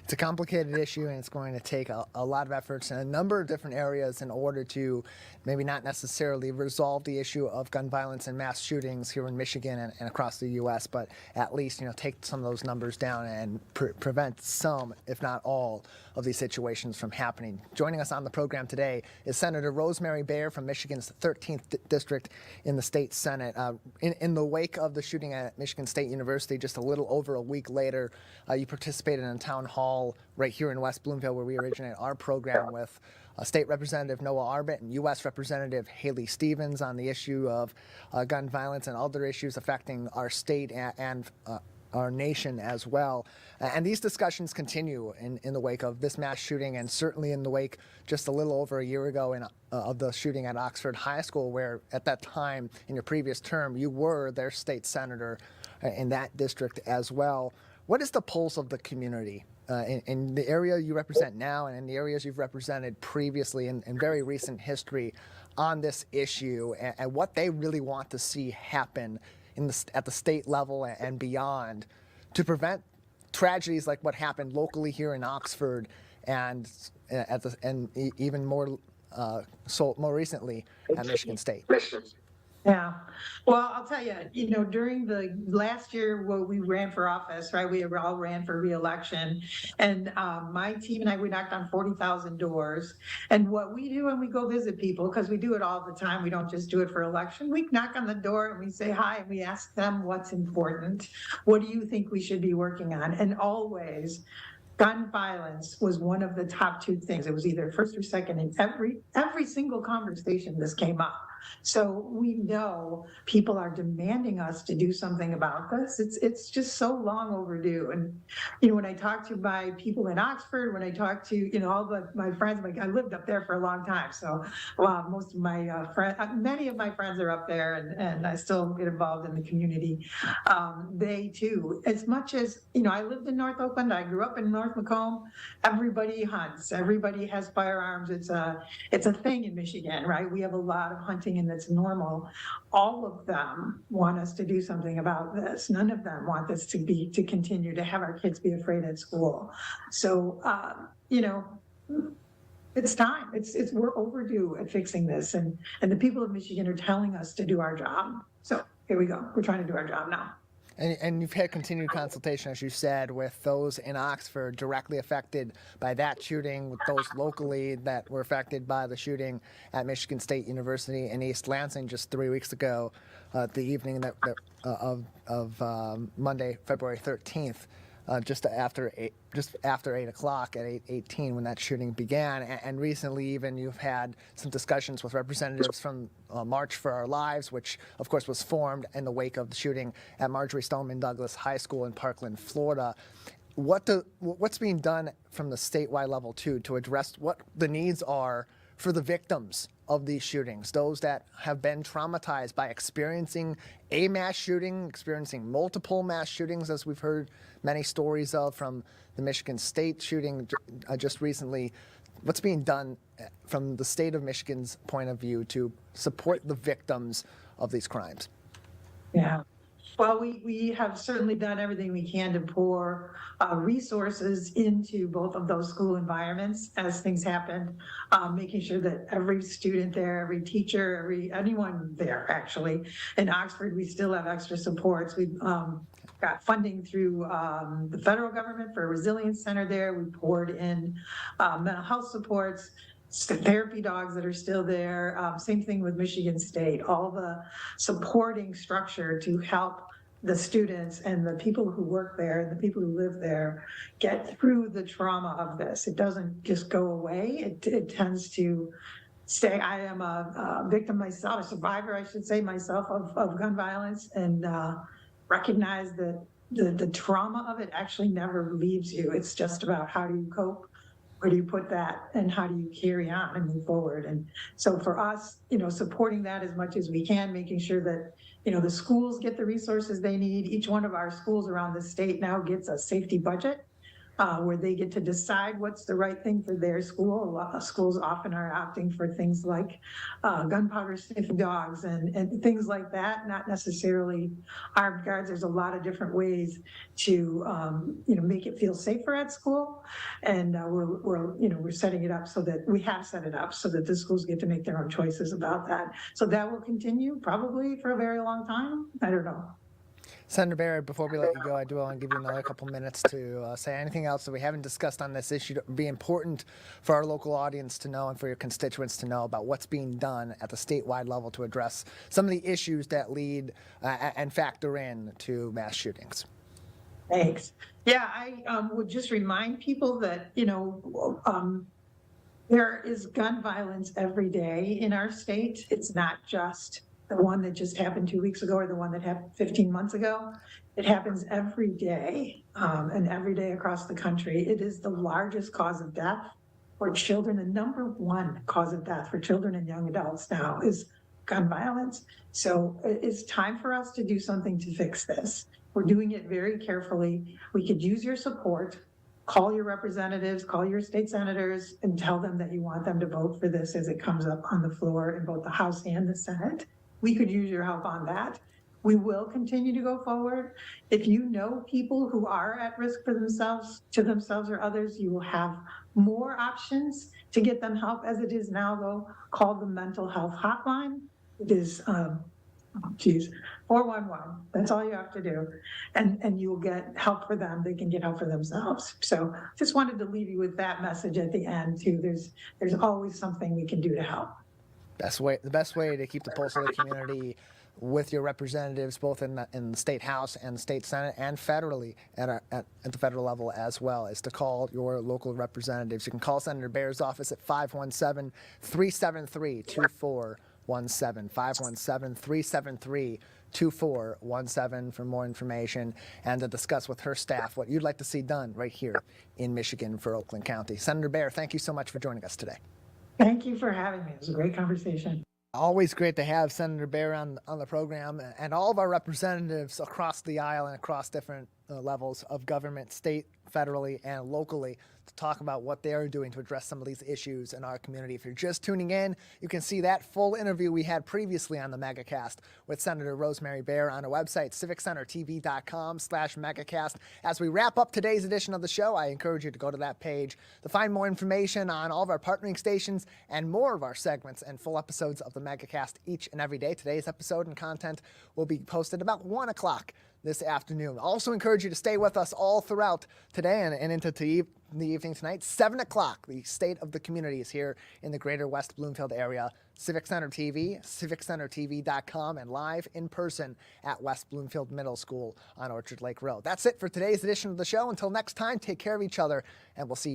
It's a complicated issue, and it's going to take a lot of efforts in a number of different areas in order to maybe not necessarily resolve the issue of gun violence and mass shootings here in Michigan and across the U.S., but at least take some of those numbers down and prevent some, if not all, of these situations from happening. Joining us on the program today is Senator Rosemary Bayer from Michigan's 13th District in the state Senate. In the wake of the shooting at Michigan State University just a little over a week later, you participated in a town hall right here in West Bloomfield, where we originate our program, with State Representative Noah Arbit and U.S. Representative Haley Stevens on the issue of gun violence and other issues affecting our state and our nation as well. And these discussions continue in the wake of this mass shooting, and certainly in the wake just a little over a year ago of the shooting at Oxford High School, where at that time in your previous term you were their state senator in that district as well. What is the pulse of the community in the area you represent now and in the areas you've represented previously in very recent history on this issue, and what they really want to see happen at the state level and beyond to tragedies like what happened locally here in Oxford and even more recently at Michigan State? Yeah. Well, I'll tell you, during the last year when we ran for office, right, we all ran for re-election, and my team and I, we knocked on 40,000 doors. And what we do when we go visit people, because we do it all the time, we don't just do it for election, we knock on the door and we say hi and we ask them what's important. What do you think we should be working on? And always, gun violence was one of the top 2 things. It was either first or second in every single conversation this came up. So we know people are demanding us to do something about this. It's just so long overdue. And, when I talk to my people in Oxford, when I talk to, all my friends, I lived up there for a long time. So most of my friends, many of my friends are up there, and I still get involved in the community. They too, as much as, I lived in North Oakland, I grew up in North Macomb, everybody hunts, everybody has firearms. It's a thing in Michigan, right? We have a lot of hunting, and that's normal. All of them want us to do something about this. None of them want this to continue to have our kids be afraid at school. So, it's time. We're overdue at fixing this, and the people of Michigan are telling us to do our job. So here we go. We're trying to do our job now. And you've had continued consultation, as you said, with those in Oxford directly affected by that shooting, with those locally that were affected by the shooting at Michigan State University in East Lansing just 3 weeks ago, the evening of Monday, February 13th. Just after 8 o'clock at 8:18 when that shooting began. And recently even you've had some discussions with representatives from March for Our Lives, which of course was formed in the wake of the shooting at Marjorie Stoneman Douglas High School in Parkland, Florida. What's being done from the statewide level too to address what the needs are for the victims of these shootings, those that have been traumatized by experiencing a mass shooting, experiencing multiple mass shootings, as we've heard many stories of from the Michigan State shooting just recently, what's being done from the state of Michigan's point of view to support the victims of these crimes? Yeah. Well, we have certainly done everything we can to pour resources into both of those school environments as things happen, making sure that every student there, every teacher, anyone there actually. In Oxford, we still have extra supports. We've got funding through the federal government for a resilience center there. We poured in mental health supports, therapy dogs that are still there. Same thing with Michigan State, all the supporting structure to help the students and the people who work there and the people who live there get through the trauma of this. It doesn't just go away. It tends to stay. I am a victim myself, a survivor, I should say myself, of gun violence, and recognize that the trauma of it actually never leaves you. It's just about how do you cope, where do you put that, and how do you carry on and move forward. And so for us, supporting that as much as we can, making sure that the schools get the resources they need. Each one of our schools around the state now gets a safety budget where they get to decide what's the right thing for their school. A lot of schools often are opting for things like gunpowder sniffing dogs and things like that, not necessarily armed guards. There's a lot of different ways to make it feel safer at school, and we're setting it up so that we have set it up so that the schools get to make their own choices about that. So that will continue probably for a very long time. I don't know. Senator Barrett, before we let you go, I do want to give you another couple minutes to say anything else that we haven't discussed on this issue that would be important for our local audience to know and for your constituents to know about what's being done at the statewide level to address some of the issues that lead and factor in to mass shootings. Thanks. Yeah, I would just remind people that, there is gun violence every day in our state. It's not just the one that just happened 2 weeks ago or the one that happened 15 months ago. It happens every day and every day across the country. It is the largest cause of death for children. The number one cause of death for children and young adults now is gun violence. So it's time for us to do something to fix this. We're doing it very carefully. We could use your support. Call your representatives, call your state senators, and tell them that you want them to vote for this as it comes up on the floor in both the House and the Senate. We could use your help on that. We will continue to go forward. If you know people who are at risk for themselves or others, you will have more options to get them help. As it is now, though, call the mental health hotline. It is 411. That's all you have to do. And you will get help for them. They can get help for themselves. So just wanted to leave you with that message at the end too. There's always something we can do to help. The best way to keep the pulse of the community with your representatives, both in the state House and the state Senate and federally at the federal level as well, is to call your local representatives. You can call Senator Baer's office at 517-373-2417, 517-373-2417 for more information and to discuss with her staff what you'd like to see done right here in Michigan for Oakland County. Senator Baer, thank you so much for joining us today. Thank you for having me. It was a great conversation. Always great to have Senator Baer on the program and all of our representatives across the aisle and across different levels of government, state, federally, and locally to talk about what they are doing to address some of these issues in our community. If you're just tuning in, you can see that full interview we had previously on the Megacast with Senator Rosemary Baer on our website, civiccentertv.com/Megacast. As we wrap up today's edition of the show, I encourage you to go to that page to find more information on all of our partnering stations and more of our segments and full episodes of the Megacast each and every day. Today's episode and content will be posted about 1 o'clock this afternoon. Also encourage you to stay with us all throughout today and into the evening tonight. 7 o'clock, the State of the Community is here in the greater West Bloomfield area. Civic Center TV, civiccentertv.com, and live in person at West Bloomfield Middle School on Orchard Lake Road. That's it for today's edition of the show. Until next time, take care of each other, and we'll see you